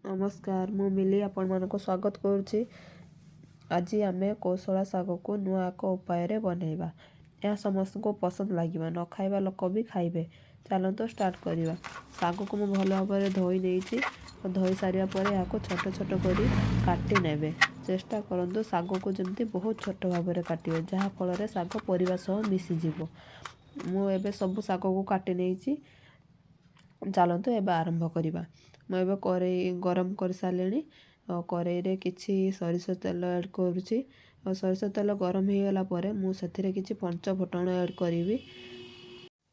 नमस्कार मु मिली आपण को स्वागत करुच्ची। आज आम कोशला शाग को नुआ एक उपाय बनैबा। यह समस्त को पसंद लगे न खाइबा लोक भी खाइबे। चलते स्टार्ट करवा। शाग को मुझे भल भाव धोई नहीं धोई सारा पर यहाँ छोट छोट कर काटी नेबे। चेष्टा करंतु शाग को जमी बहुत छोट भाव में काटे जहाँफल शाग परिवा सह मिसीज। मुझे सब शाग को काटी नहीं। चलते एवं आरंभ करवा। मुझे कड़े गरम कर सारे कड़े किसी सरिष तेल ऐड करुच्ची। सरिष तेल गरम हो गला मुझे किसी पंच फुटण ऐड करी।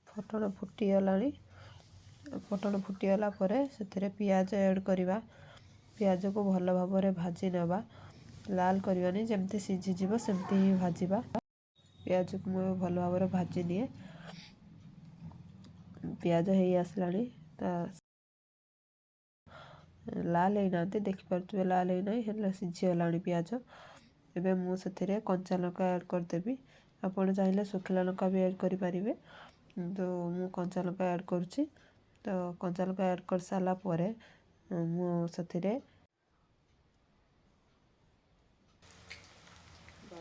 फुटण फुटीगला फुटण फुटीगला से पियाज ऐड करवा। पियाज को भल भाव में भाजी नेबा। लाल करवानी जमती सीझीज सेमती ही भाजवा। पियाज को मुझे भल भाव में भाजी निए। पियाज हो आसला लाल होना देखिपे लाल होना सीझीगला पियाज। एवं मुझे कंचा लंका ऐड करदेवी। आपड़ चाहिए सुखिला लंका भी ऐड करें। तो मु कंचा लंका ऐड करुच्ची। तो कंचा लंका ऐड कर सारापर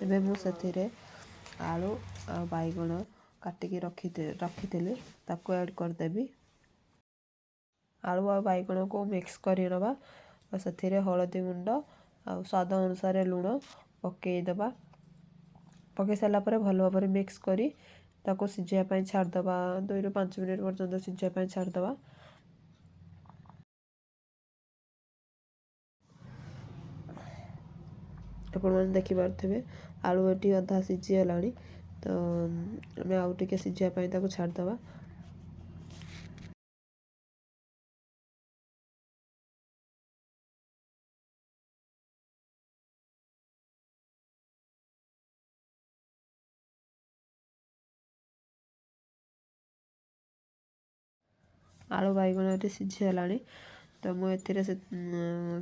मुझे आलू आ बैगण काटिकी रखी ताको ऐड करदेवी। आलू आ बैगण को मिक्स करवा। से हलदी गुंड आ स्वाद अनुसार लुण पकईदबा। पकई सारापर भल भाव में मिक्स करी ताको सीझापी छाड़दबा। 2 ରୁ 5 मिनट पर्यंत सीझापी छाड़दबा। आपने देखिपे आलू ये अधा सीझीगला। तो आम आउ टे सीझापी छाड़दबा। आलू बैगण ये सीझीगला। तो मुझे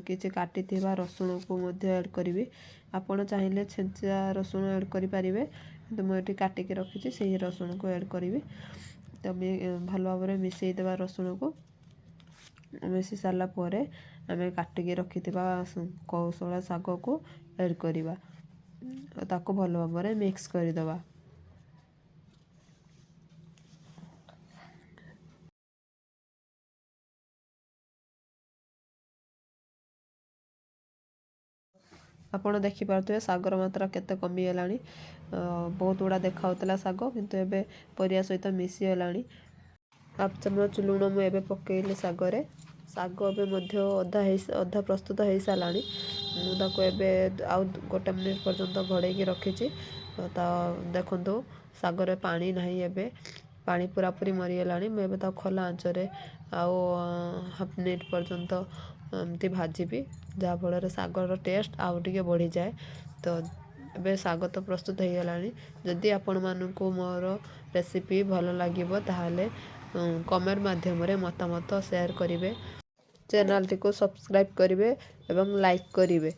किसी काटी रसुण को ऐड करी। आपड़ चाहिए छेंचा रसुण ऐड करें। तो मुझे काटिकी रखी से रसुण को ऐड करी। तो भल भाव में मिसईदेवा रसुण को। मिसी सारापर आम काटिकी रखी कौशला शाग को ऐड करवा। ताको भल भाव में मिक्स करदबा। आपड़ देखिपे शागर मात्रा केते कमीगला। बहुत गुड़ा देखा शाग किंतु एबे परिया सहित मिसीगला। हाफ चामच लुण मुझे पकईली शागर। शाग अधा प्रस्तुत हो सारा। मुझे आउ 1 मिनिट पर्यंत घोड़े रखी। तो देखु शागर पानी ना एबे पानी पूरा पूरी मरीगला। मुझे खोला आंचरे आउ हाफ मिनिट पर्यंत एमती भाजी जहाँफल शागर टेस्ट आउ टे बढ़ी जाए। तो एबे शाग तो प्रस्तुत हो गला। जदि आपण मानू मोर रेसिपी भल लगे ताहले कमेंट माध्यम मतामत शेयर करेंगे। चैनल टी को सब्सक्राइब करेंगे एवं लाइक करेंगे।